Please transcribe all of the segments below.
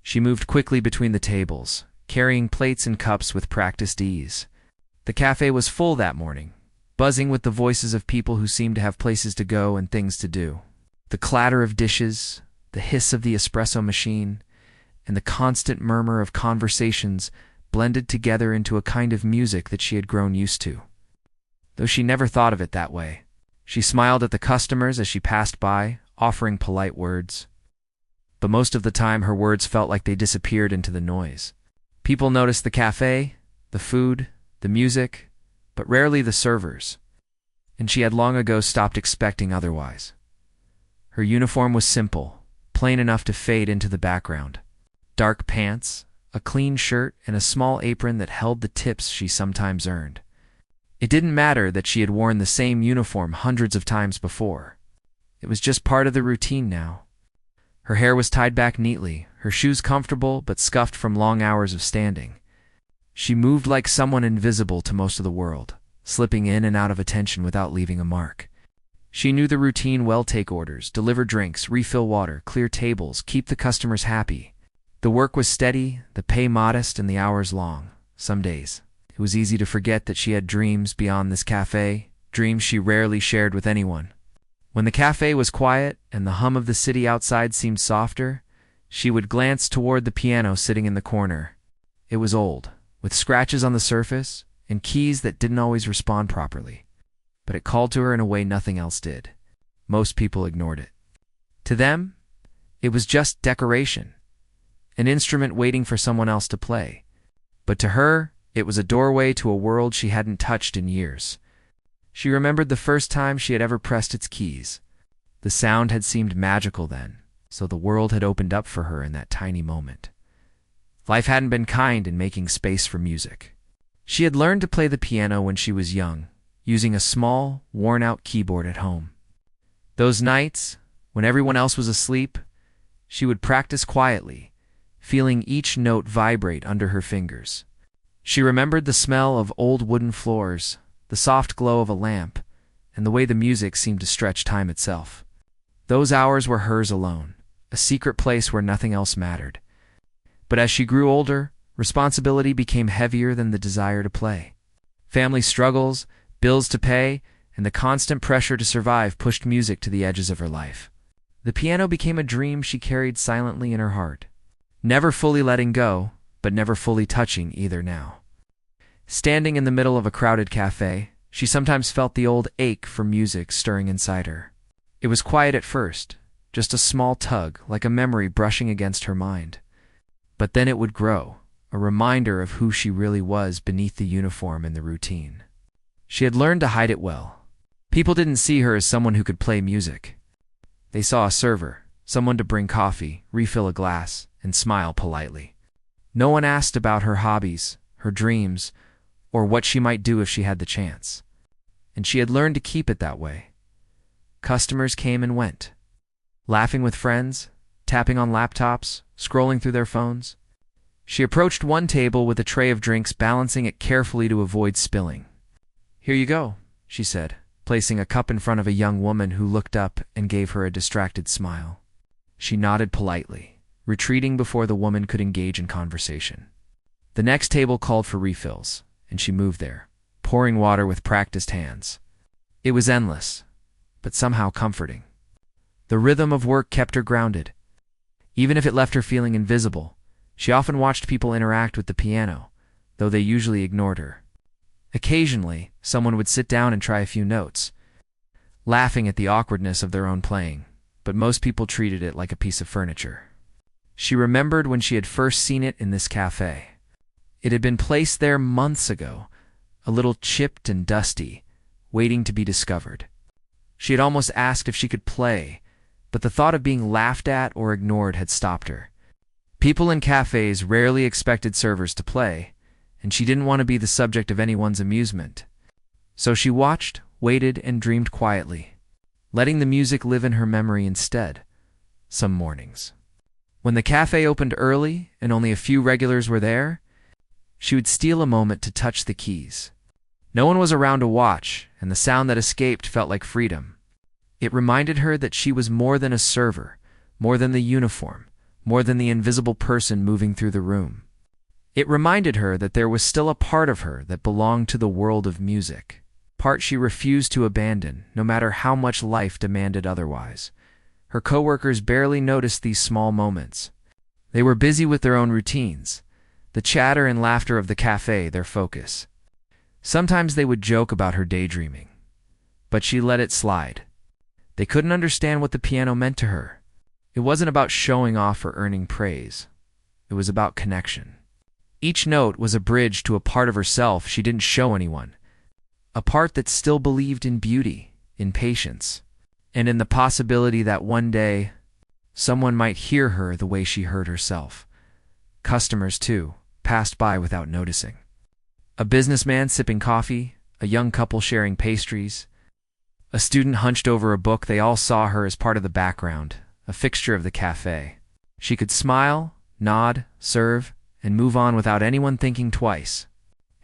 She moved quickly between the tables, carrying plates and cups with practiced ease. The cafe was full that morning, buzzing with the voices of people who seemed to have places to go and things to do. The clatter of dishes, the hiss of the espresso machine, and the constant murmur of conversations blended together into a kind of music that she had grown used to. Though she never thought of it that way, she smiled at the customers as she passed by, offering polite words. But most of the time her words felt like they disappeared into the noise. People noticed the cafe, the food, the music, but rarely the servers, and she had long ago stopped expecting otherwise. Her uniform was simple, plain enough to fade into the background. Dark pants, a clean shirt, and a small apron that held the tips she sometimes earned. It didn't matter that she had worn the same uniform hundreds of times before. It was just part of the routine now. Her hair was tied back neatly, her shoes comfortable but scuffed from long hours of standing. She moved like someone invisible to most of the world, slipping in and out of attention without leaving a mark. She knew the routine well: take orders, deliver drinks, refill water, clear tables, keep the customers happy. The work was steady, the pay modest, and the hours long. Some days, it was easy to forget that she had dreams beyond this cafe, dreams she rarely shared with anyone. When the cafe was quiet and the hum of the city outside seemed softer, she would glance toward the piano sitting in the corner. It was old, with scratches on the surface and keys that didn't always respond properly. But it called to her in a way nothing else did. Most people ignored it. To them, it was just decoration, an instrument waiting for someone else to play. But to her, it was a doorway to a world she hadn't touched in years. She remembered the first time she had ever pressed its keys. The sound had seemed magical then, so the world had opened up for her in that tiny moment. Life hadn't been kind in making space for music. She had learned to play the piano when she was young, using a small, worn-out keyboard at home. Those nights, when everyone else was asleep, she would practice quietly, feeling each note vibrate under her fingers. She remembered the smell of old wooden floors, the soft glow of a lamp, and the way the music seemed to stretch time itself. Those hours were hers alone, a secret place where nothing else mattered. But as she grew older, responsibility became heavier than the desire to play. Family struggles, bills to pay, and the constant pressure to survive pushed music to the edges of her life. The piano became a dream she carried silently in her heart, never fully letting go, but never fully touching either now. Standing in the middle of a crowded cafe, she sometimes felt the old ache for music stirring inside her. It was quiet at first, just a small tug, like a memory brushing against her mind. But then it would grow, a reminder of who she really was beneath the uniform and the routine. She had learned to hide it well. People didn't see her as someone who could play music. They saw a server, someone to bring coffee, refill a glass, and smile politely. No one asked about her hobbies, her dreams, or what she might do if she had the chance. And she had learned to keep it that way. Customers came and went, laughing with friends, tapping on laptops, scrolling through their phones. She approached one table with a tray of drinks, balancing it carefully to avoid spilling. "Here you go," she said, placing a cup in front of a young woman who looked up and gave her a distracted smile. She nodded politely, retreating before the woman could engage in conversation. The next table called for refills, and she moved there, pouring water with practiced hands. It was endless, but somehow comforting. The rhythm of work kept her grounded. Even if it left her feeling invisible, she often watched people interact with the piano, though they usually ignored her. Occasionally, someone would sit down and try a few notes, laughing at the awkwardness of their own playing, but most people treated it like a piece of furniture. She remembered when she had first seen it in this cafe. It had been placed there months ago, a little chipped and dusty, waiting to be discovered. She had almost asked if she could play, but the thought of being laughed at or ignored had stopped her. People in cafes rarely expected servers to play, and she didn't want to be the subject of anyone's amusement. So she watched, waited, and dreamed quietly, letting the music live in her memory instead, some mornings. When the cafe opened early and only a few regulars were there, she would steal a moment to touch the keys. No one was around to watch, and the sound that escaped felt like freedom. It reminded her that she was more than a server, more than the uniform, more than the invisible person moving through the room. It reminded her that there was still a part of her that belonged to the world of music, part she refused to abandon, no matter how much life demanded otherwise. Her coworkers barely noticed these small moments. They were busy with their own routines, the chatter and laughter of the cafe their focus. Sometimes they would joke about her daydreaming, but she let it slide. They couldn't understand what the piano meant to her. It wasn't about showing off or earning praise. It was about connection. Each note was a bridge to a part of herself she didn't show anyone, a part that still believed in beauty, in patience, and in the possibility that one day someone might hear her the way she heard herself. Customers, too, passed by without noticing. A businessman sipping coffee, a young couple sharing pastries, a student hunched over a book. They all saw her as part of the background, a fixture of the cafe. She could smile, nod, serve, and move on without anyone thinking twice.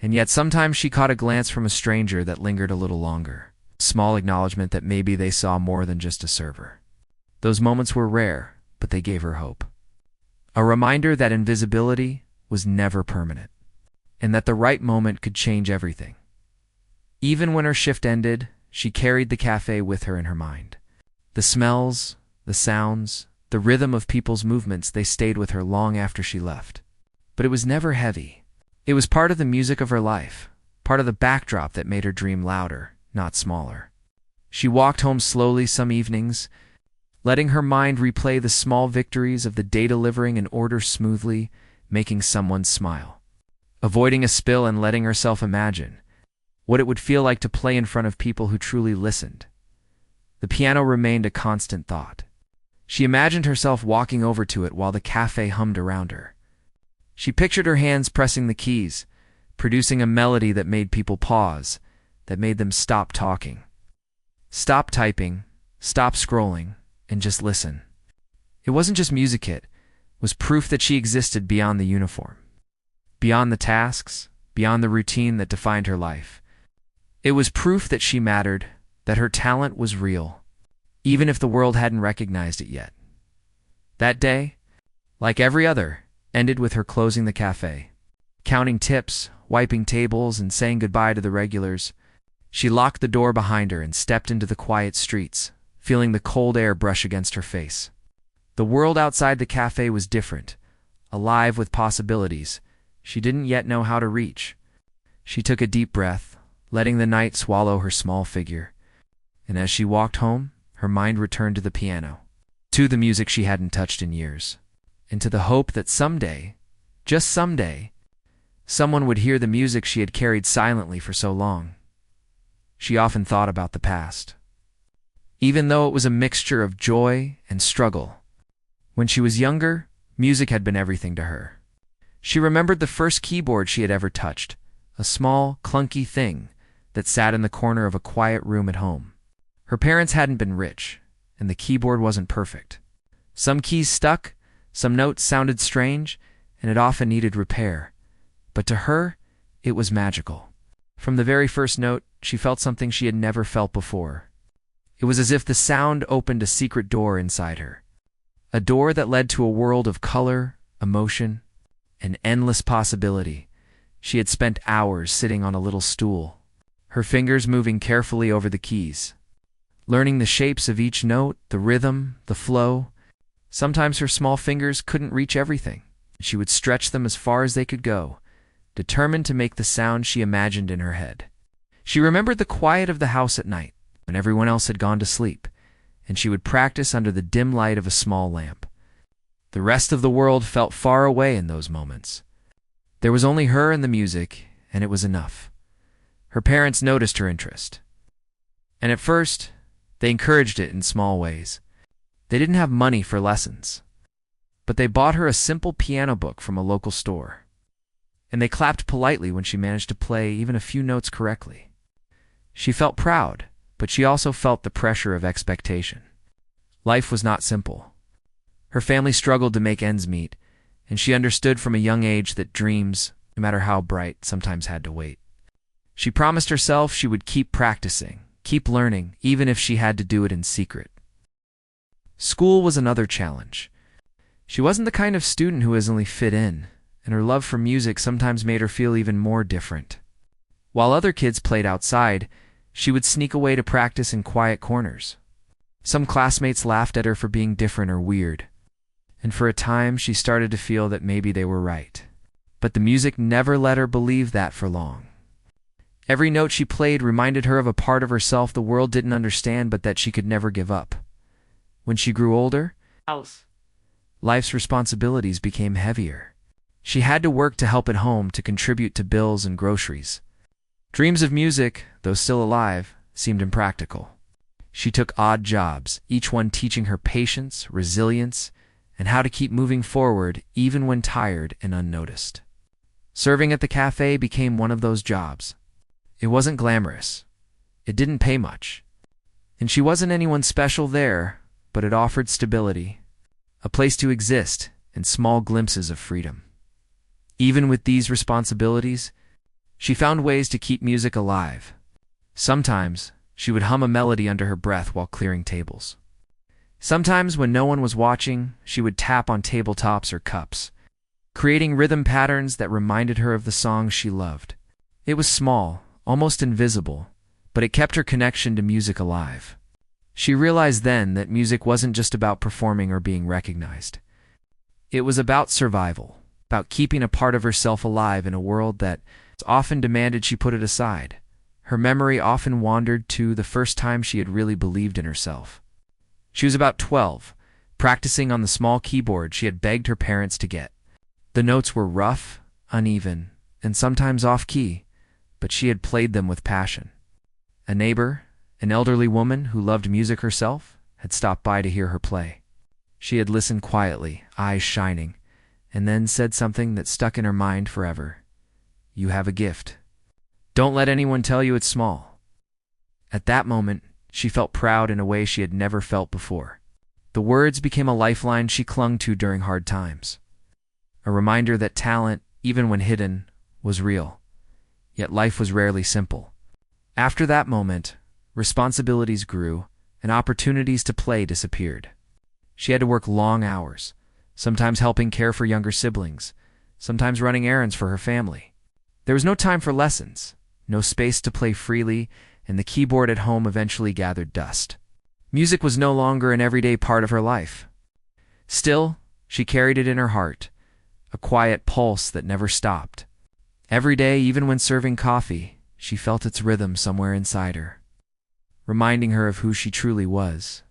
And yet sometimes she caught a glance from a stranger that lingered a little longer, a small acknowledgement that maybe they saw more than just a server. Those moments were rare, but they gave her hope. A reminder that invisibility was never permanent, and that the right moment could change everything. Even when her shift ended, she carried the cafe with her in her mind. The smells, the sounds, the rhythm of people's movements, they stayed with her long after she left. But it was never heavy. It was part of the music of her life, part of the backdrop that made her dream louder, not smaller. She walked home slowly some evenings, letting her mind replay the small victories of the day, delivering an order smoothly, making someone smile, avoiding a spill, and letting herself imagine what it would feel like to play in front of people who truly listened. The piano remained a constant thought. She imagined herself walking over to it while the cafe hummed around her. She pictured her hands pressing the keys, producing a melody that made people pause, that made them stop talking, stop typing, stop scrolling, and just listen. It wasn't just music, it was proof that she existed beyond the uniform, beyond the tasks, beyond the routine that defined her life. It was proof that she mattered, that her talent was real, even if the world hadn't recognized it yet. That day, like every other, ended with her closing the cafe, counting tips, wiping tables, and saying goodbye to the regulars. She locked the door behind her and stepped into the quiet streets, feeling the cold air brush against her face. The world outside the cafe was different, alive with possibilities she didn't yet know how to reach. She took a deep breath, letting the night swallow her small figure, and as she walked home, her mind returned to the piano, to the music she hadn't touched in years, and to the hope that someday, just someday, someone would hear the music she had carried silently for so long. She often thought about the past, even though it was a mixture of joy and struggle. When she was younger, music had been everything to her. She remembered the first keyboard she had ever touched, a small, clunky thing that sat in the corner of a quiet room at home. Her parents hadn't been rich, and the keyboard wasn't perfect. Some keys stuck, some notes sounded strange, and it often needed repair. But to her, it was magical. From the very first note, she felt something she had never felt before. It was as if the sound opened a secret door inside her, a door that led to a world of color, emotion, and endless possibility. She had spent hours sitting on a little stool, her fingers moving carefully over the keys, learning the shapes of each note, the rhythm, the flow. Sometimes her small fingers couldn't reach everything. She would stretch them as far as they could go, determined to make the sound she imagined in her head. She remembered the quiet of the house at night, when everyone else had gone to sleep, and she would practice under the dim light of a small lamp. The rest of the world felt far away in those moments. There was only her and the music, and it was enough. Her parents noticed her interest, and at first, they encouraged it in small ways. They didn't have money for lessons, but they bought her a simple piano book from a local store, and they clapped politely when she managed to play even a few notes correctly. She felt proud, but she also felt the pressure of expectation. Life was not simple. Her family struggled to make ends meet, and she understood from a young age that dreams, no matter how bright, sometimes had to wait. She promised herself she would keep practicing, keep learning, even if she had to do it in secret. School was another challenge. She wasn't the kind of student who easily fit in, and her love for music sometimes made her feel even more different. While other kids played outside, she would sneak away to practice in quiet corners. Some classmates laughed at her for being different or weird, and for a time she started to feel that maybe they were right. But the music never let her believe that for long. Every note she played reminded her of a part of herself the world didn't understand but that she could never give up. When she grew older, life's responsibilities became heavier. She had to work to help at home, to contribute to bills and groceries. Dreams of music, though still alive, seemed impractical. She took odd jobs, each one teaching her patience, resilience, and how to keep moving forward even when tired and unnoticed. Serving at the cafe became one of those jobs. It wasn't glamorous. It didn't pay much. And she wasn't anyone special there, but it offered stability, a place to exist, and small glimpses of freedom. Even with these responsibilities, she found ways to keep music alive. Sometimes, she would hum a melody under her breath while clearing tables. Sometimes, when no one was watching, she would tap on tabletops or cups, creating rhythm patterns that reminded her of the songs she loved. It was small, almost invisible, but it kept her connection to music alive. She realized then that music wasn't just about performing or being recognized. It was about survival, about keeping a part of herself alive in a world that often demanded she put it aside. Her memory often wandered to the first time she had really believed in herself. She was about 12, practicing on the small keyboard she had begged her parents to get. The notes were rough, uneven, and sometimes off-key, but she had played them with passion. A neighbor, an elderly woman who loved music herself, had stopped by to hear her play. She had listened quietly, eyes shining, and then said something that stuck in her mind forever. "You have a gift. Don't let anyone tell you it's small." At that moment, she felt proud in a way she had never felt before. The words became a lifeline she clung to during hard times. A reminder that talent, even when hidden, was real. Yet life was rarely simple. After that moment, responsibilities grew, and opportunities to play disappeared. She had to work long hours, sometimes helping care for younger siblings, sometimes running errands for her family. There was no time for lessons, no space to play freely, and the keyboard at home eventually gathered dust. Music was no longer an everyday part of her life. Still, she carried it in her heart, a quiet pulse that never stopped. Every day, even when serving coffee, she felt its rhythm somewhere inside her, reminding her of who she truly was.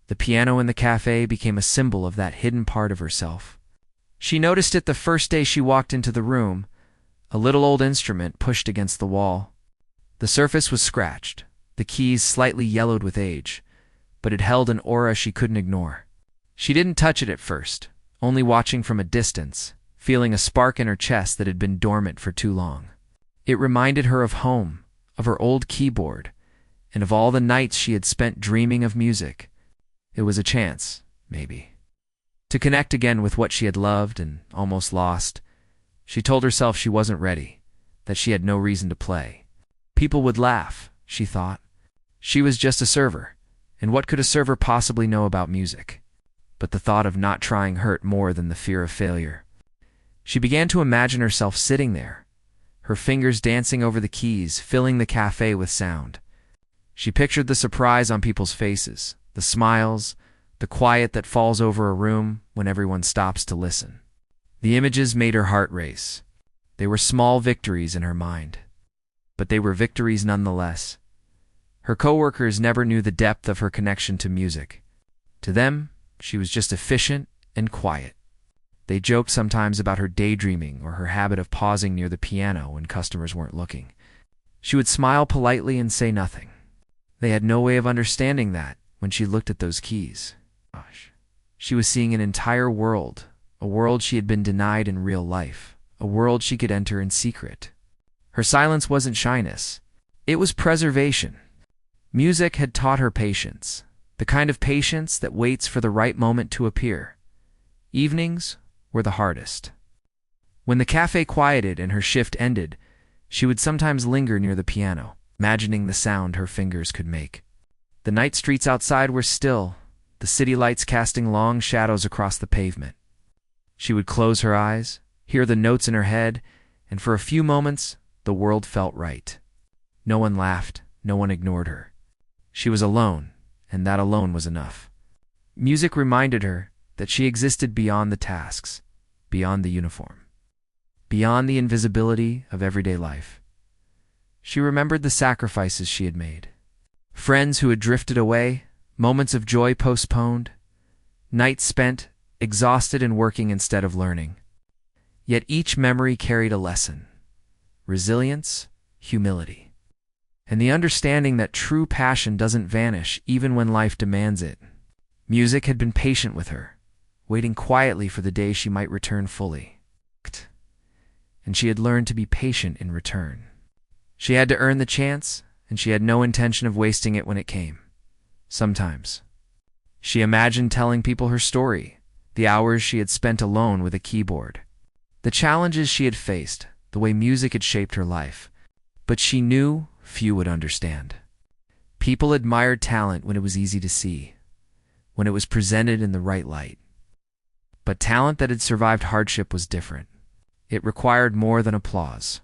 The piano in the cafe became a symbol of that hidden part of herself. She noticed it the first day she walked into the room, a little old instrument pushed against the wall. The surface was scratched, the keys slightly yellowed with age, but it held an aura she couldn't ignore. She didn't touch it at first, only watching from a distance, feeling a spark in her chest that had been dormant for too long. It reminded her of home, of her old keyboard, and of all the nights she had spent dreaming of music. It was a chance, maybe, to connect again with what she had loved and almost lost. She told herself she wasn't ready, that she had no reason to play. People would laugh, she thought. She was just a server, and what could a server possibly know about music? But the thought of not trying hurt more than the fear of failure. She began to imagine herself sitting there, her fingers dancing over the keys, filling the cafe with sound. She pictured the surprise on people's faces, the smiles, the quiet that falls over a room when everyone stops to listen. The images made her heart race. They were small victories in her mind, but they were victories nonetheless. Her coworkers never knew the depth of her connection to music. To them, she was just efficient and quiet. They joked sometimes about her daydreaming or her habit of pausing near the piano when customers weren't looking. She would smile politely and say nothing. They had no way of understanding that when she looked at those keys. She was seeing an entire world, a world she had been denied in real life, a world she could enter in secret. Her silence wasn't shyness. It was preservation. Music had taught her patience, the kind of patience that waits for the right moment to appear. Evenings were the hardest. When the cafe quieted and her shift ended, she would sometimes linger near the piano, imagining the sound her fingers could make. The night streets outside were still, the city lights casting long shadows across the pavement. She would close her eyes, hear the notes in her head, and for a few moments, the world felt right. No one laughed, no one ignored her. She was alone, and that alone was enough. Music reminded her that she existed beyond the tasks, beyond the uniform, beyond the invisibility of everyday life. She remembered the sacrifices she had made. Friends who had drifted away, moments of joy postponed, nights spent exhausted and working instead of learning. Yet each memory carried a lesson: resilience, humility, and the understanding that true passion doesn't vanish even when life demands it. Music had been patient with her, waiting quietly for the day she might return fully. And she had learned to be patient in return. She had to earn the chance, and she had no intention of wasting it when it came. Sometimes she imagined telling people her story, the hours she had spent alone with a keyboard, the challenges she had faced, the way music had shaped her life. But she knew few would understand. People admired talent when it was easy to see, when it was presented in the right light. But talent that had survived hardship was different. It required more than applause.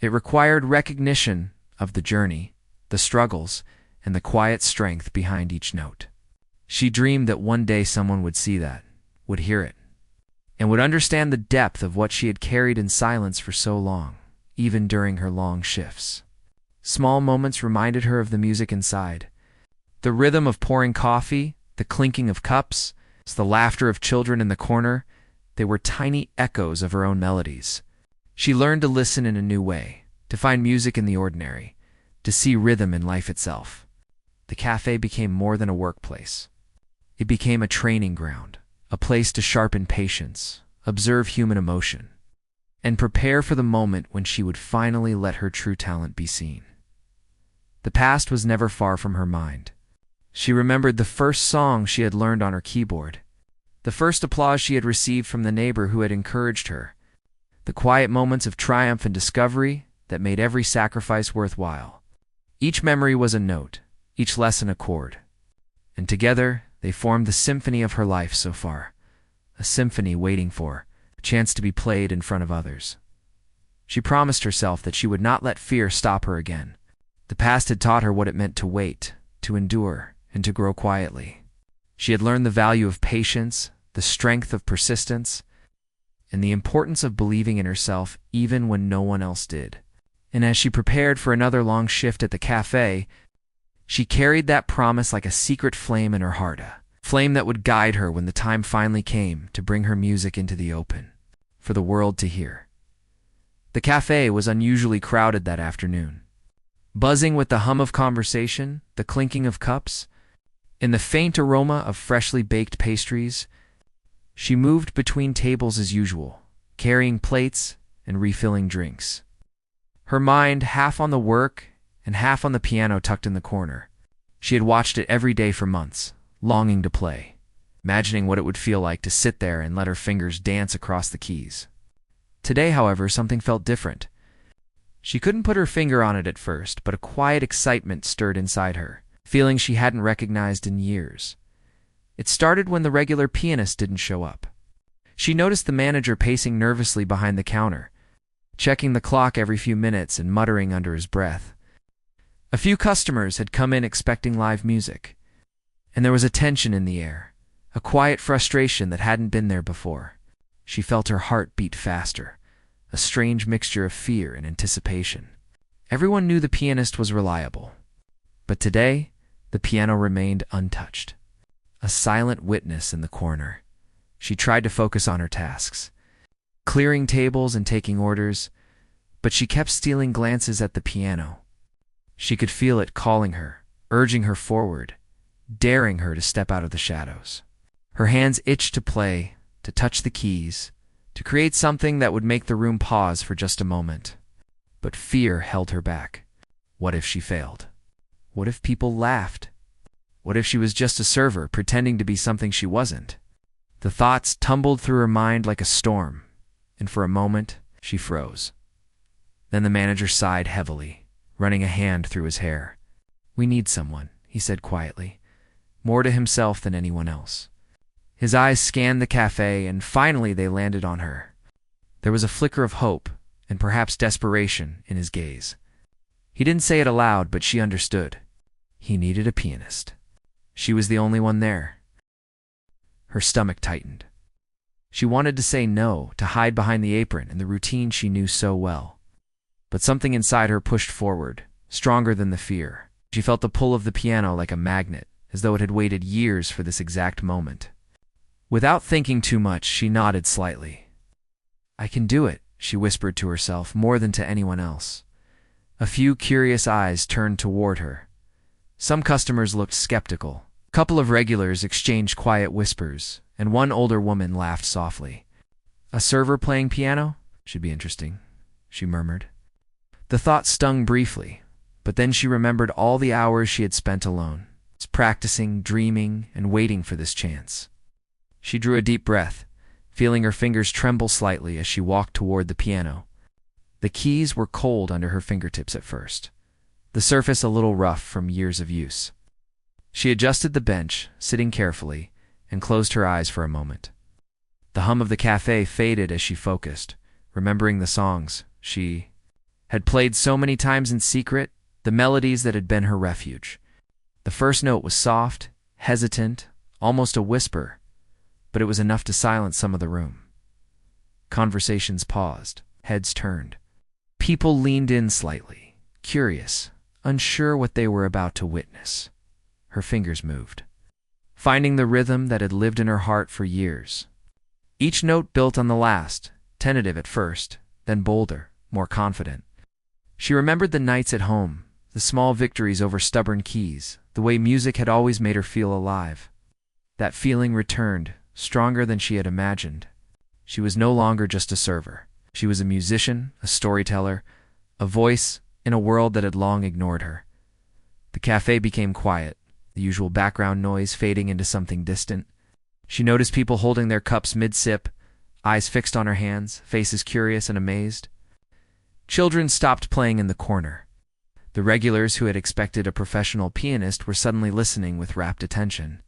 It required recognition of the journey, the struggles, and the quiet strength behind each note. She dreamed that one day someone would see that, would hear it, and would understand the depth of what she had carried in silence for so long, even during her long shifts. Small moments reminded her of the music inside. The rhythm of pouring coffee, the clinking of cups, the laughter of children in the corner, they were tiny echoes of her own melodies. She learned to listen in a new way, to find music in the ordinary, to see rhythm in life itself. The cafe became more than a workplace. It became a training ground, a place to sharpen patience, observe human emotion, and prepare for the moment when she would finally let her true talent be seen. The past was never far from her mind. She remembered the first song she had learned on her keyboard, the first applause she had received from the neighbor who had encouraged her, the quiet moments of triumph and discovery that made every sacrifice worthwhile. Each memory was a note, each lesson a chord, and together they formed the symphony of her life so far, a symphony waiting for a chance to be played in front of others. She promised herself that she would not let fear stop her again. The past had taught her what it meant to wait, to endure, and to grow quietly. She had learned the value of patience, the strength of persistence, and the importance of believing in herself even when no one else did. And as she prepared for another long shift at the cafe, she carried that promise like a secret flame in her heart, a flame that would guide her when the time finally came to bring her music into the open, for the world to hear. The cafe was unusually crowded that afternoon, buzzing with the hum of conversation, the clinking of cups, and the faint aroma of freshly baked pastries. She moved between tables as usual, carrying plates and refilling drinks, her mind half on the work and half on the piano tucked in the corner. She had watched it every day for months, longing to play, imagining what it would feel like to sit there and let her fingers dance across the keys. Today, however, something felt different. She couldn't put her finger on it at first, but a quiet excitement stirred inside her, feeling she hadn't recognized in years. It started when the regular pianist didn't show up. She noticed the manager pacing nervously behind the counter, checking the clock every few minutes and muttering under his breath. A few customers had come in expecting live music, and there was a tension in the air, a quiet frustration that hadn't been there before. She felt her heart beat faster, a strange mixture of fear and anticipation. Everyone knew the pianist was reliable, but today the piano remained untouched, a silent witness in the corner. She tried to focus on her tasks, clearing tables and taking orders, but she kept stealing glances at the piano. She could feel it calling her, urging her forward, daring her to step out of the shadows. Her hands itched to play, to touch the keys, to create something that would make the room pause for just a moment. But fear held her back. What if she failed? What if people laughed? What if she was just a server pretending to be something she wasn't? The thoughts tumbled through her mind like a storm, and for a moment she froze. Then the manager sighed heavily, running a hand through his hair. "We need someone," he said quietly. more to himself than anyone else. His eyes scanned the cafe, and finally they landed on her. There was a flicker of hope, and perhaps desperation, in his gaze. He didn't say it aloud, but she understood. He needed a pianist. She was the only one there. Her stomach tightened. She wanted to say no, to hide behind the apron and the routine she knew so well. But something inside her pushed forward, stronger than the fear. She felt the pull of the piano like a magnet, as though it had waited years for this exact moment. Without thinking too much, she nodded slightly. "I can do it," she whispered to herself more than to anyone else. A few curious eyes turned toward her. Some customers looked skeptical. A couple of regulars exchanged quiet whispers, and one older woman laughed softly. "A server playing piano? Should be interesting," she murmured. The thought stung briefly, but then she remembered all the hours she had spent alone, practicing, dreaming, and waiting for this chance. She drew a deep breath, feeling her fingers tremble slightly as she walked toward the piano. The keys were cold under her fingertips at first, the surface a little rough from years of use. She adjusted the bench, sitting carefully, and closed her eyes for a moment. The hum of the cafe faded as she focused, remembering the songs she had played so many times in secret, the melodies that had been her refuge. The first note was soft, hesitant, almost a whisper, but it was enough to silence some of the room. Conversations paused, heads turned. People leaned in slightly, curious, unsure what they were about to witness. Her fingers moved, finding the rhythm that had lived in her heart for years. Each note built on the last, tentative at first, then bolder, more confident. She remembered the nights at home, the small victories over stubborn keys, the way music had always made her feel alive. That feeling returned, stronger than she had imagined. She was no longer just a server. She was a musician, a storyteller, a voice in a world that had long ignored her. The cafe became quiet, the usual background noise fading into something distant. She noticed people holding their cups mid-sip, eyes fixed on her hands, faces curious and amazed. Children stopped playing in the corner. The regulars who had expected a professional pianist were suddenly listening with rapt attention.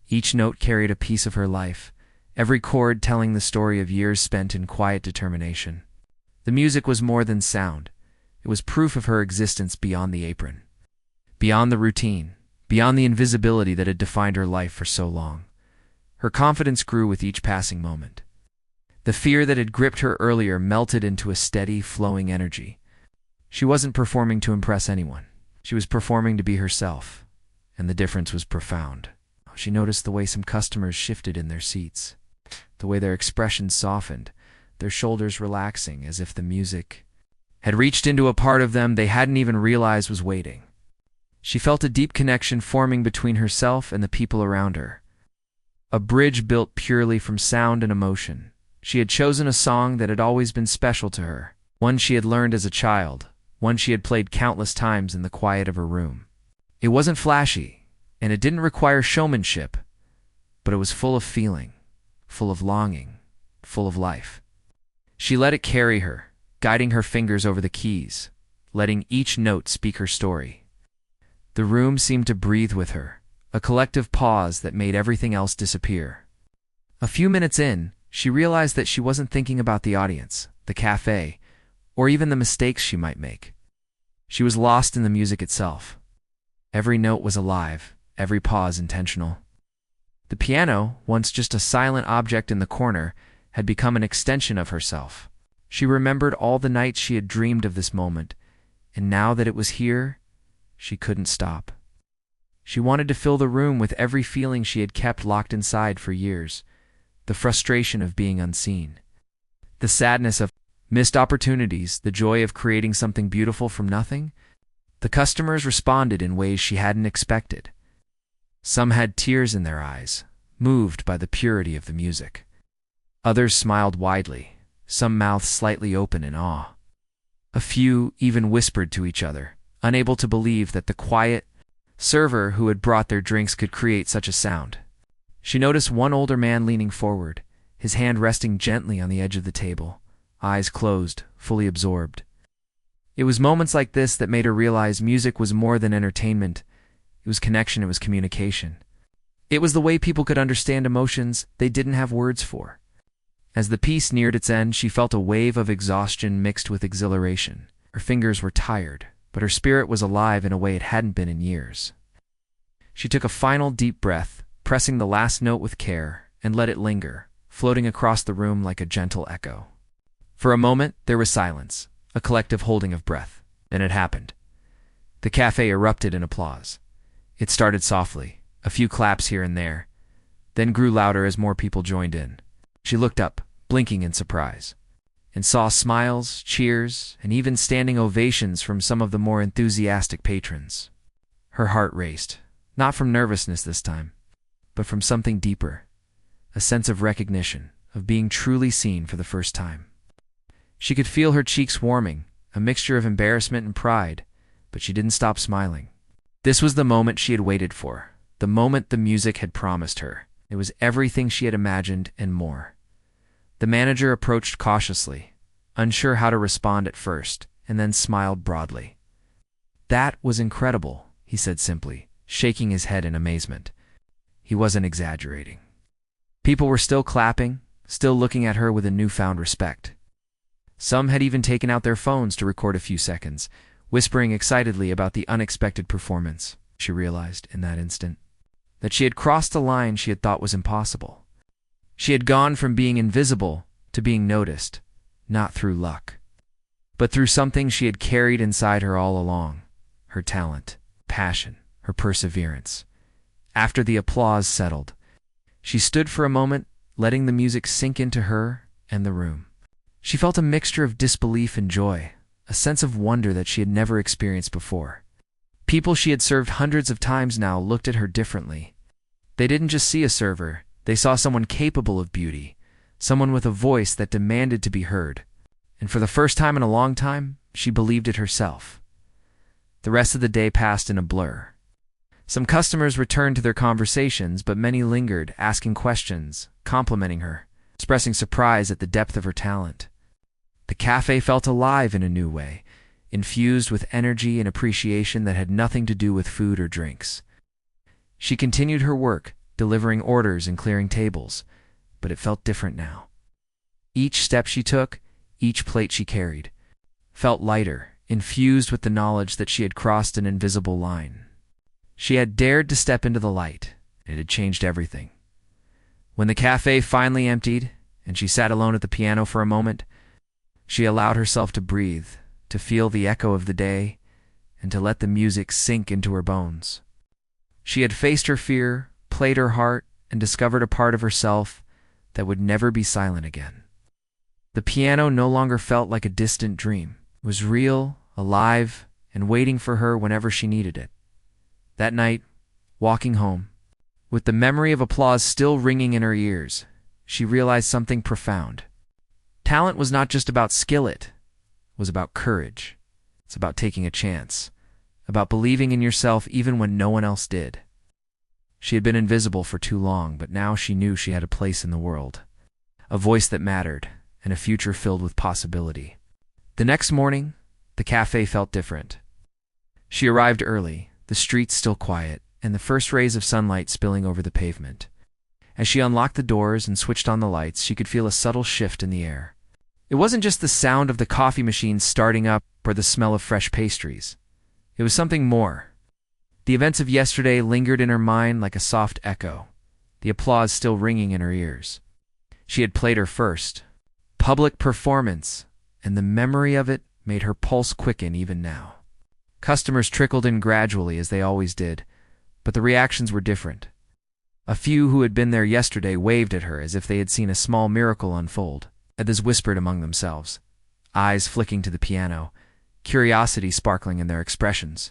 Each note carried a piece of her life, every chord telling the story of years spent in quiet determination. The music was more than sound. It was proof of her existence beyond the apron, beyond the routine, beyond the invisibility that had defined her life for so long. Her confidence grew with each passing moment. The fear that had gripped her earlier melted into a steady, flowing energy. She wasn't performing to impress anyone. She was performing to be herself, and the difference was profound. She noticed the way some customers shifted in their seats, the way their expressions softened, their shoulders relaxing as if the music had reached into a part of them they hadn't even realized was waiting. She felt a deep connection forming between herself and the people around her, a bridge built purely from sound and emotion. She had chosen a song that had always been special to her, one she had learned as a child, one she had played countless times in the quiet of her room. It wasn't flashy, and it didn't require showmanship, but it was full of feeling, full of longing, full of life. She let it carry her, guiding her fingers over the keys, letting each note speak her story. The room seemed to breathe with her, a collective pause that made everything else disappear. A few minutes in, she realized that she wasn't thinking about the audience, the cafe, or even the mistakes she might make. She was lost in the music itself. Every note was alive, every pause intentional. The piano, once just a silent object in the corner, had become an extension of herself. She remembered all the nights she had dreamed of this moment, and now that it was here, she couldn't stop. She wanted to fill the room with every feeling she had kept locked inside for years, the frustration of being unseen, the sadness of missed opportunities, the joy of creating something beautiful from nothing. The customers responded in ways she hadn't expected. Some had tears in their eyes, moved by the purity of the music. Others smiled widely, some mouths slightly open in awe. A few even whispered to each other, unable to believe that the quiet server who had brought their drinks could create such a sound. She noticed one older man leaning forward, his hand resting gently on the edge of the table, eyes closed, fully absorbed. It was moments like this that made her realize music was more than entertainment. It was connection, it was communication. It was the way people could understand emotions they didn't have words for. As the piece neared its end, she felt a wave of exhaustion mixed with exhilaration. Her fingers were tired, but her spirit was alive in a way it hadn't been in years. She took a final deep breath, pressing the last note with care, and let it linger, floating across the room like a gentle echo. For a moment, there was silence, a collective holding of breath. Then it happened. The cafe erupted in applause. It started softly, a few claps here and there, then grew louder as more people joined in. She looked up, blinking in surprise, and saw smiles, cheers, and even standing ovations from some of the more enthusiastic patrons. Her heart raced, not from nervousness this time, but from something deeper, a sense of recognition, of being truly seen for the first time. She could feel her cheeks warming, a mixture of embarrassment and pride, but she didn't stop smiling. This was the moment she had waited for, the moment the music had promised her. It was everything she had imagined and more. The manager approached cautiously, unsure how to respond at first, and then smiled broadly. "That was incredible," he said simply, shaking his head in amazement. He wasn't exaggerating. People were still clapping, still looking at her with a newfound respect. Some had even taken out their phones to record a few seconds, whispering excitedly about the unexpected performance. She realized, in that instant, that she had crossed a line she had thought was impossible. She had gone from being invisible to being noticed, not through luck, but through something she had carried inside her all along: her talent, passion, her perseverance. After the applause settled, she stood for a moment, letting the music sink into her and the room. She felt a mixture of disbelief and joy, a sense of wonder that she had never experienced before. People she had served hundreds of times now looked at her differently. They didn't just see a server, they saw someone capable of beauty, someone with a voice that demanded to be heard. And for the first time in a long time, she believed it herself. The rest of the day passed in a blur. Some customers returned to their conversations, but many lingered, asking questions, complimenting her, expressing surprise at the depth of her talent. The cafe felt alive in a new way, infused with energy and appreciation that had nothing to do with food or drinks. She continued her work, delivering orders and clearing tables, but it felt different now. Each step she took, each plate she carried, felt lighter, infused with the knowledge that she had crossed an invisible line. She had dared to step into the light. It had changed everything. When the cafe finally emptied, and she sat alone at the piano for a moment, she allowed herself to breathe, to feel the echo of the day, and to let the music sink into her bones. She had faced her fear, played her heart, and discovered a part of herself that would never be silent again. The piano no longer felt like a distant dream. It was real, alive, and waiting for her whenever she needed it. That night, walking home, with the memory of applause still ringing in her ears, she realized something profound. Talent was not just about skill, it was about courage. It's about taking a chance, about believing in yourself even when no one else did. She had been invisible for too long, but now she knew she had a place in the world, a voice that mattered, and a future filled with possibility. The next morning, the cafe felt different. She arrived early, the streets still quiet, and the first rays of sunlight spilling over the pavement. As she unlocked the doors and switched on the lights, she could feel a subtle shift in the air. It wasn't just the sound of the coffee machine starting up or the smell of fresh pastries. It was something more. The events of yesterday lingered in her mind like a soft echo, the applause still ringing in her ears. She had played her first public performance, and the memory of it made her pulse quicken even now. Customers trickled in gradually as they always did, but the reactions were different. A few who had been there yesterday waved at her as if they had seen a small miracle unfold. Others whispered among themselves, eyes flicking to the piano, curiosity sparkling in their expressions.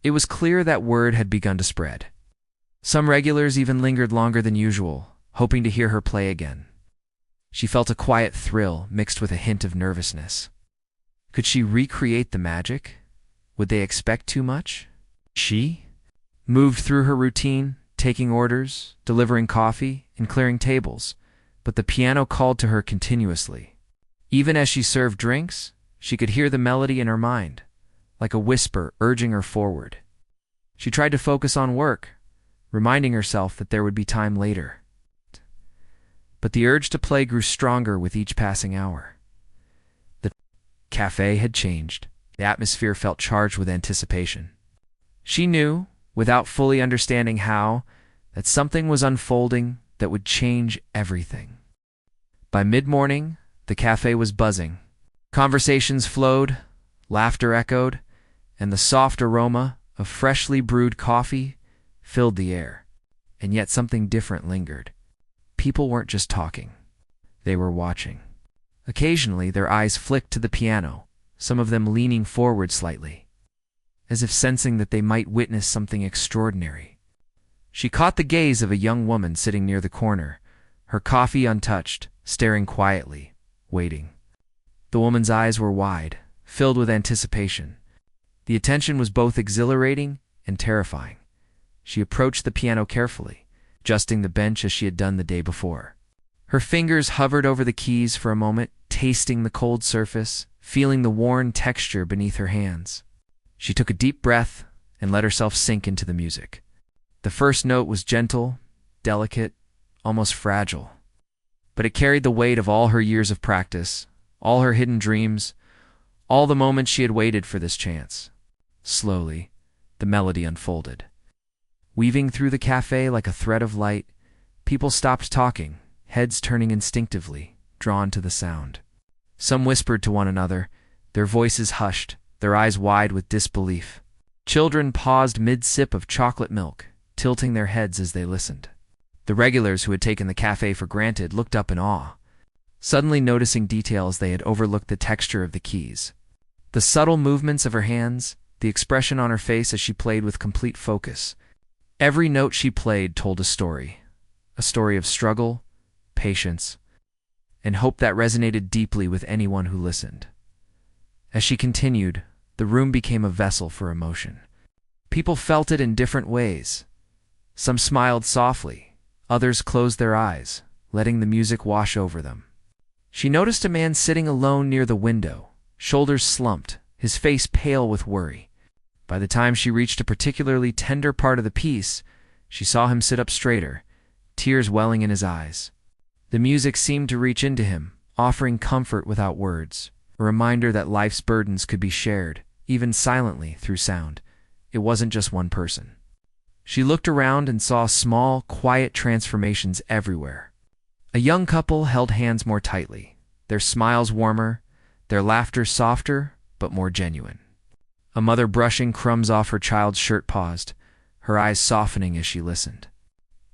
It was clear that word had begun to spread. Some regulars even lingered longer than usual, hoping to hear her play again. She felt a quiet thrill mixed with a hint of nervousness. Could she recreate the magic? Would they expect too much? She moved through her routine, taking orders, delivering coffee, and clearing tables, but the piano called to her continuously. Even as she served drinks, she could hear the melody in her mind, like a whisper urging her forward. She tried to focus on work, reminding herself that there would be time later. But the urge to play grew stronger with each passing hour. The cafe had changed. The atmosphere felt charged with anticipation. She knew, without fully understanding how, that something was unfolding that would change everything. By mid-morning, the cafe was buzzing. Conversations flowed, laughter echoed, and the soft aroma of freshly brewed coffee filled the air. And yet something different lingered. People weren't just talking. They were watching. Occasionally, their eyes flicked to the piano, some of them leaning forward slightly, as if sensing that they might witness something extraordinary. She caught the gaze of a young woman sitting near the corner, her coffee untouched, staring quietly, waiting. The woman's eyes were wide, filled with anticipation. The attention was both exhilarating and terrifying. She approached the piano carefully, adjusting the bench as she had done the day before. Her fingers hovered over the keys for a moment, tasting the cold surface, feeling the worn texture beneath her hands. She took a deep breath and let herself sink into the music. The first note was gentle, delicate, almost fragile. But it carried the weight of all her years of practice, all her hidden dreams, all the moments she had waited for this chance. Slowly, the melody unfolded. Weaving through the cafe like a thread of light, people stopped talking, heads turning instinctively, drawn to the sound. Some whispered to one another, their voices hushed, their eyes wide with disbelief. Children paused mid-sip of chocolate milk, tilting their heads as they listened. The regulars who had taken the cafe for granted looked up in awe, suddenly noticing details they had overlooked: the texture of the keys, the subtle movements of her hands, the expression on her face as she played with complete focus. Every note she played told a story of struggle, patience, and hope that resonated deeply with anyone who listened. As she continued, the room became a vessel for emotion. People felt it in different ways. Some smiled softly, others closed their eyes, letting the music wash over them. She noticed a man sitting alone near the window, shoulders slumped, his face pale with worry. By the time she reached a particularly tender part of the piece, she saw him sit up straighter, tears welling in his eyes. The music seemed to reach into him, offering comfort without words, a reminder that life's burdens could be shared, even silently, through sound. It wasn't just one person. She looked around and saw small, quiet transformations everywhere. A young couple held hands more tightly, their smiles warmer, their laughter softer but more genuine. A mother brushing crumbs off her child's shirt paused, her eyes softening as she listened.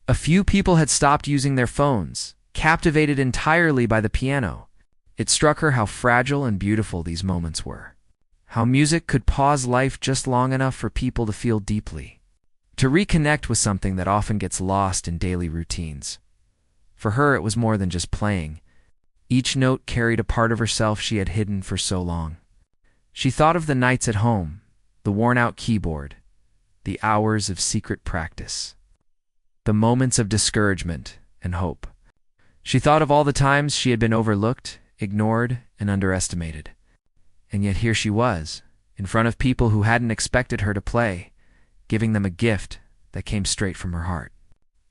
A few people had stopped using their phones, captivated entirely by the piano. It struck her how fragile and beautiful these moments were. How music could pause life just long enough for people to feel deeply, to reconnect with something that often gets lost in daily routines. For her, it was more than just playing. Each note carried a part of herself she had hidden for so long. She thought of the nights at home, the worn-out keyboard, the hours of secret practice, the moments of discouragement and hope. She thought of all the times she had been overlooked, ignored, and underestimated. And yet here she was, in front of people who hadn't expected her to play, giving them a gift that came straight from her heart.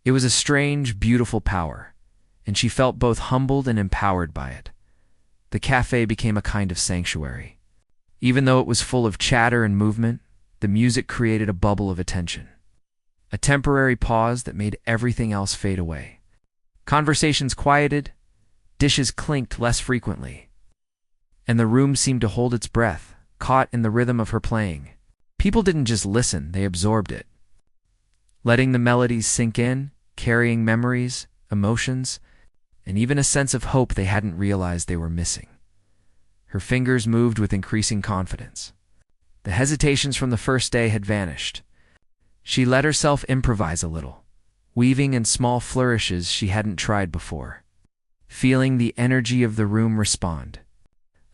It was a strange, beautiful power, and she felt both humbled and empowered by it. The cafe became a kind of sanctuary. Even though it was full of chatter and movement, the music created a bubble of attention, a temporary pause that made everything else fade away. Conversations quieted, dishes clinked less frequently, and the room seemed to hold its breath, caught in the rhythm of her playing. People didn't just listen, they absorbed it, letting the melodies sink in, carrying memories, emotions, and even a sense of hope they hadn't realized they were missing. Her fingers moved with increasing confidence. The hesitations from the first day had vanished. She let herself improvise a little, weaving in small flourishes she hadn't tried before, feeling the energy of the room respond.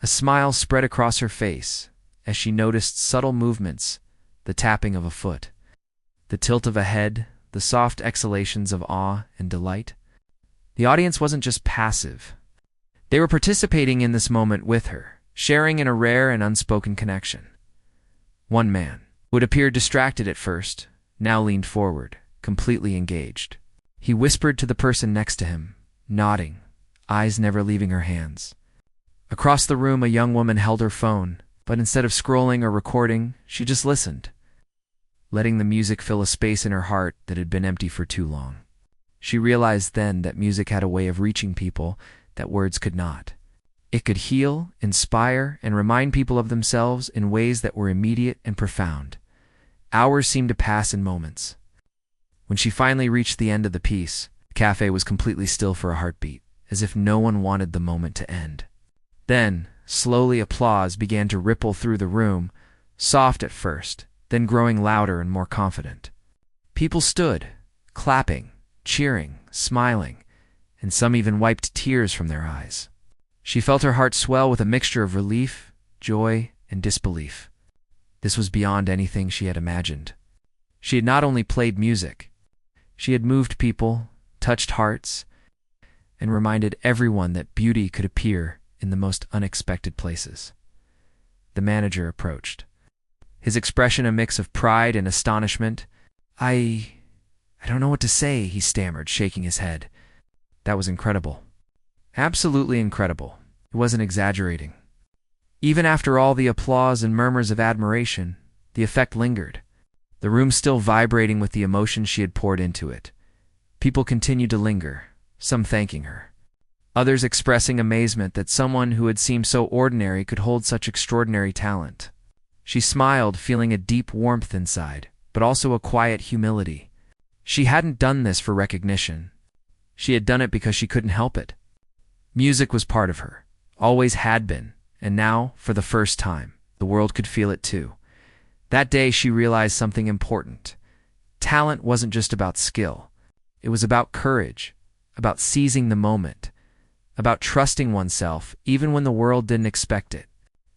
A smile spread across her face as she noticed subtle movements, the tapping of a foot, the tilt of a head, the soft exhalations of awe and delight. The audience wasn't just passive. They were participating in this moment with her, sharing in a rare and unspoken connection. One man, who had appeared distracted at first, now leaned forward, completely engaged. He whispered to the person next to him, nodding, eyes never leaving her hands. Across the room, a young woman held her phone, but instead of scrolling or recording, she just listened, letting the music fill a space in her heart that had been empty for too long. She realized then that music had a way of reaching people that words could not. It could heal, inspire, and remind people of themselves in ways that were immediate and profound. Hours seemed to pass in moments. When she finally reached the end of the piece, the cafe was completely still for a heartbeat, as if no one wanted the moment to end. Then, slowly, applause began to ripple through the room, soft at first, then growing louder and more confident. People stood, clapping, cheering, smiling, and some even wiped tears from their eyes. She felt her heart swell with a mixture of relief, joy, and disbelief. This was beyond anything she had imagined. She had not only played music, she had moved people, touched hearts, and reminded everyone that beauty could appear in the most unexpected places. The manager approached, his expression a mix of pride and astonishment. I don't know what to say," he stammered, shaking his head. "That was incredible. Absolutely incredible." He wasn't exaggerating. Even after all the applause and murmurs of admiration, the effect lingered, the room still vibrating with the emotion she had poured into it. People continued to linger, some thanking her, others expressing amazement that someone who had seemed so ordinary could hold such extraordinary talent. She smiled, feeling a deep warmth inside, but also a quiet humility. She hadn't done this for recognition. She had done it because she couldn't help it. Music was part of her, always had been, and now, for the first time, the world could feel it too. That day she realized something important. Talent wasn't just about skill. It was about courage, about seizing the moment, about trusting oneself even when the world didn't expect it.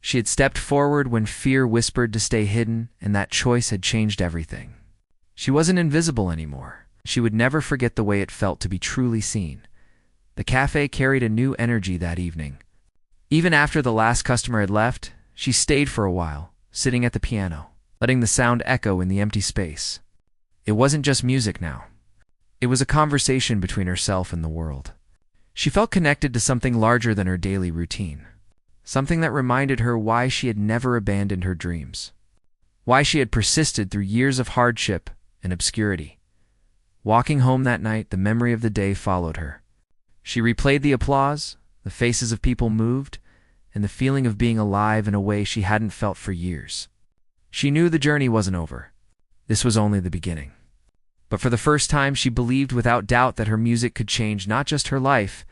She had stepped forward when fear whispered to stay hidden, and that choice had changed everything. She wasn't invisible anymore. She would never forget the way it felt to be truly seen. The cafe carried a new energy that evening. Even after the last customer had left, she stayed for a while, sitting at the piano, letting the sound echo in the empty space. It wasn't just music now. It was a conversation between herself and the world. She felt connected to something larger than her daily routine, something that reminded her why she had never abandoned her dreams, why she had persisted through years of hardship and obscurity. Walking home that night, the memory of the day followed her. She replayed the applause, the faces of people moved, and the feeling of being alive in a way she hadn't felt for years. She knew the journey wasn't over. This was only the beginning. But for the first time, she believed without doubt that her music could change not just her life,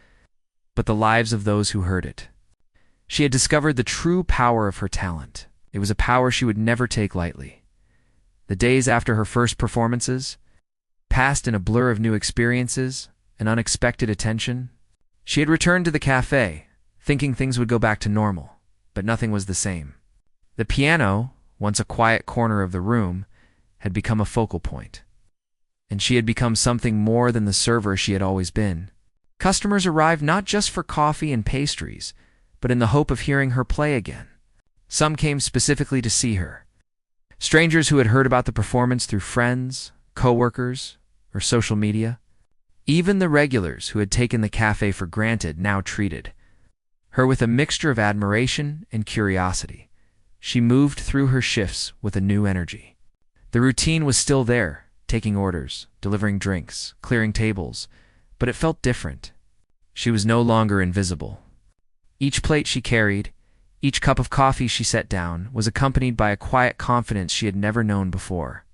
but the lives of those who heard it. She had discovered the true power of her talent. It was a power she would never take lightly. The days after her first performances passed in a blur of new experiences and unexpected attention. She had returned to the cafe, thinking things would go back to normal, but nothing was the same. The piano, once a quiet corner of the room, had become a focal point. And she had become something more than the server she had always been. Customers arrived not just for coffee and pastries, but in the hope of hearing her play again. Some came specifically to see her. Strangers who had heard about the performance through friends, co-workers, or social media. Even the regulars who had taken the cafe for granted now treated her with a mixture of admiration and curiosity. She moved through her shifts with a new energy. The routine was still there, taking orders, delivering drinks, clearing tables, but it felt different. She was no longer invisible. Each plate she carried, each cup of coffee she set down, was accompanied by a quiet confidence she had never known before.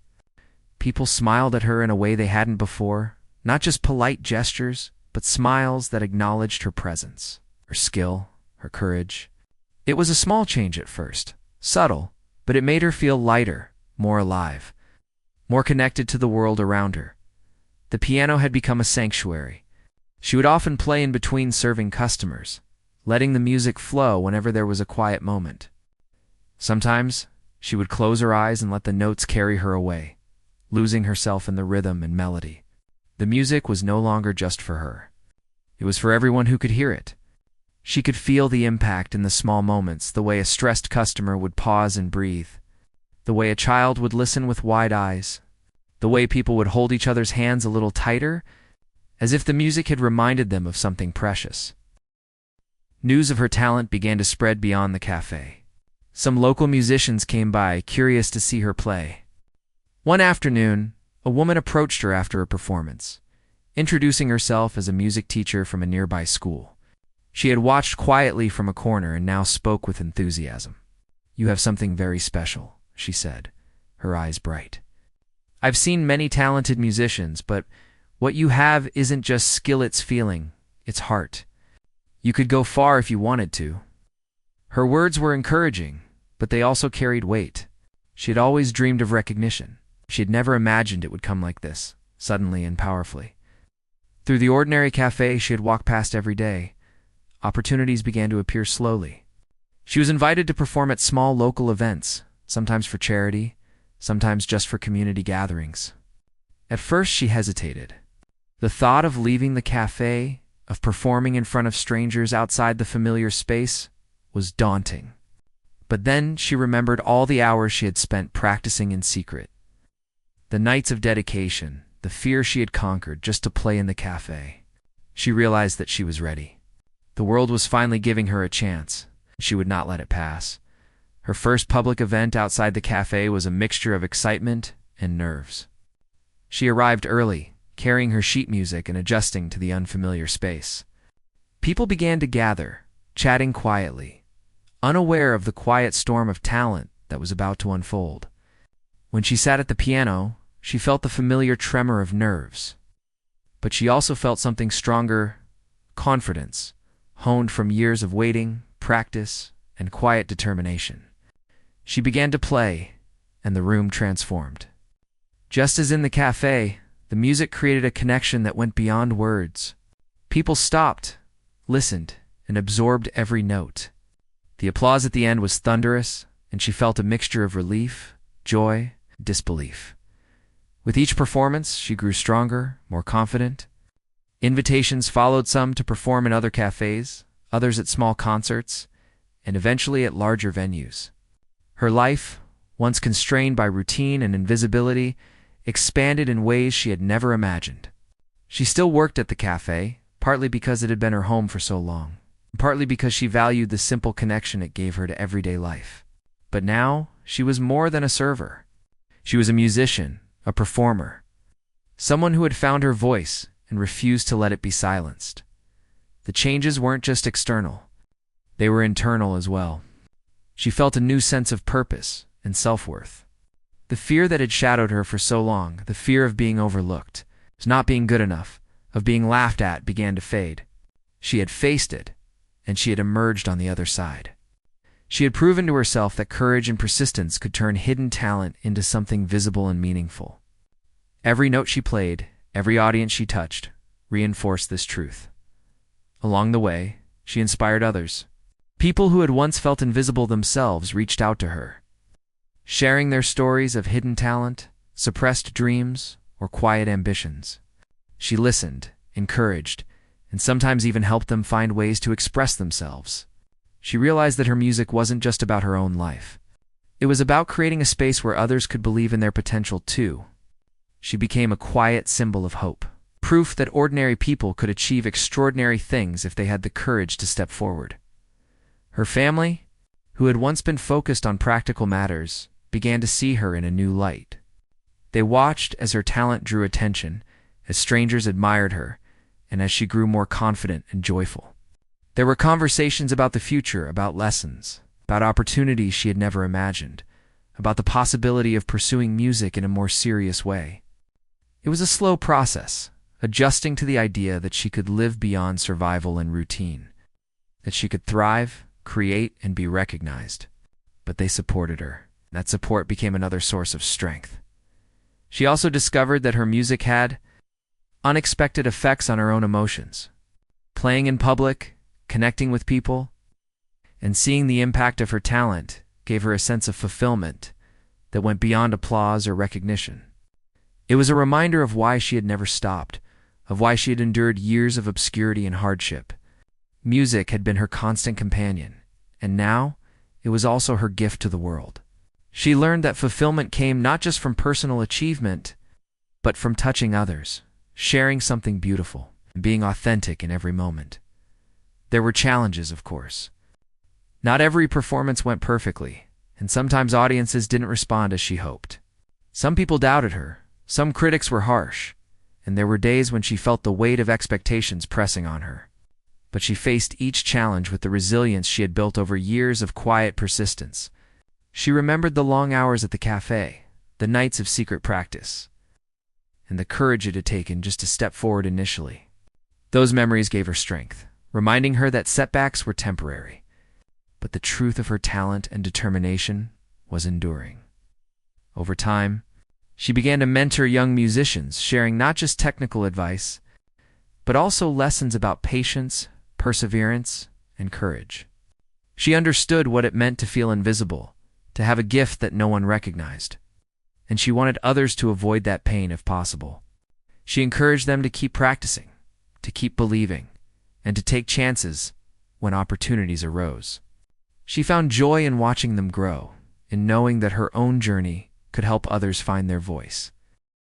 People smiled at her in a way they hadn't before, not just polite gestures, but smiles that acknowledged her presence, her skill, her courage. It was a small change at first, subtle, but it made her feel lighter, more alive, more connected to the world around her. The piano had become a sanctuary. She would often play in between serving customers, letting the music flow whenever there was a quiet moment. Sometimes, she would close her eyes and let the notes carry her away, losing herself in the rhythm and melody. The music was no longer just for her. It was for everyone who could hear it. She could feel the impact in the small moments, the way a stressed customer would pause and breathe, the way a child would listen with wide eyes. the way people would hold each other's hands a little tighter, as if the music had reminded them of something precious. News of her talent began to spread beyond the cafe. Some local musicians came by, curious to see her play. One afternoon, a woman approached her after a performance, introducing herself as a music teacher from a nearby school. She had watched quietly from a corner and now spoke with enthusiasm. "You have something very special," she said, her eyes bright. "I've seen many talented musicians, but what you have isn't just skill, it's feeling, it's heart. You could go far if you wanted to." Her words were encouraging, but they also carried weight. She had always dreamed of recognition. She had never imagined it would come like this, suddenly and powerfully. Through the ordinary cafe she had walked past every day, opportunities began to appear slowly. She was invited to perform at small local events, sometimes for charity, sometimes just for community gatherings. At first she hesitated. The thought of leaving the cafe, of performing in front of strangers outside the familiar space, was daunting. But then she remembered all the hours she had spent practicing in secret. The nights of dedication, the fear she had conquered just to play in the cafe. She realized that she was ready. The world was finally giving her a chance. She would not let it pass. Her first public event outside the cafe was a mixture of excitement and nerves. She arrived early, carrying her sheet music and adjusting to the unfamiliar space. People began to gather, chatting quietly, unaware of the quiet storm of talent that was about to unfold. When she sat at the piano, she felt the familiar tremor of nerves. But she also felt something stronger, confidence, honed from years of waiting, practice, and quiet determination. She began to play, and the room transformed. Just as in the cafe, the music created a connection that went beyond words. People stopped, listened, and absorbed every note. The applause at the end was thunderous, and she felt a mixture of relief, joy, and disbelief. With each performance, she grew stronger, more confident. Invitations followed, some to perform in other cafes, others at small concerts, and eventually at larger venues. Her life, once constrained by routine and invisibility, expanded in ways she had never imagined. She still worked at the cafe, partly because it had been her home for so long, partly because she valued the simple connection it gave her to everyday life. But now, she was more than a server. She was a musician, a performer, someone who had found her voice and refused to let it be silenced. The changes weren't just external. They were internal as well. She felt a new sense of purpose and self-worth. The fear that had shadowed her for so long, the fear of being overlooked, of not being good enough, of being laughed at, began to fade. She had faced it, and she had emerged on the other side. She had proven to herself that courage and persistence could turn hidden talent into something visible and meaningful. Every note she played, every audience she touched, reinforced this truth. Along the way, she inspired others. People who had once felt invisible themselves reached out to her, sharing their stories of hidden talent, suppressed dreams, or quiet ambitions. She listened, encouraged, and sometimes even helped them find ways to express themselves. She realized that her music wasn't just about her own life. It was about creating a space where others could believe in their potential too. She became a quiet symbol of hope, proof that ordinary people could achieve extraordinary things if they had the courage to step forward. Her family, who had once been focused on practical matters, began to see her in a new light. They watched as her talent drew attention, as strangers admired her, and as she grew more confident and joyful. There were conversations about the future, about lessons, about opportunities she had never imagined, about the possibility of pursuing music in a more serious way. It was a slow process, adjusting to the idea that she could live beyond survival and routine, that she could thrive, create, and be recognized. But they supported her. That support became another source of strength. She also discovered that her music had unexpected effects on her own emotions. Playing in public, connecting with people, and seeing the impact of her talent gave her a sense of fulfillment that went beyond applause or recognition. It was a reminder of why she had never stopped, of why she had endured years of obscurity and hardship. Music had been her constant companion, and now it was also her gift to the world. She learned that fulfillment came not just from personal achievement, but from touching others, sharing something beautiful, and being authentic in every moment. There were challenges, of course. Not every performance went perfectly, and sometimes audiences didn't respond as she hoped. Some people doubted her, some critics were harsh, and there were days when she felt the weight of expectations pressing on her. But she faced each challenge with the resilience she had built over years of quiet persistence. She remembered the long hours at the cafe, the nights of secret practice, and the courage it had taken just to step forward initially. Those memories gave her strength, reminding her that setbacks were temporary, but the truth of her talent and determination was enduring. Over time, she began to mentor young musicians, sharing not just technical advice, but also lessons about patience, perseverance, and courage. She understood what it meant to feel invisible, to have a gift that no one recognized, and she wanted others to avoid that pain if possible. She encouraged them to keep practicing, to keep believing, and to take chances when opportunities arose. She found joy in watching them grow, in knowing that her own journey could help others find their voice.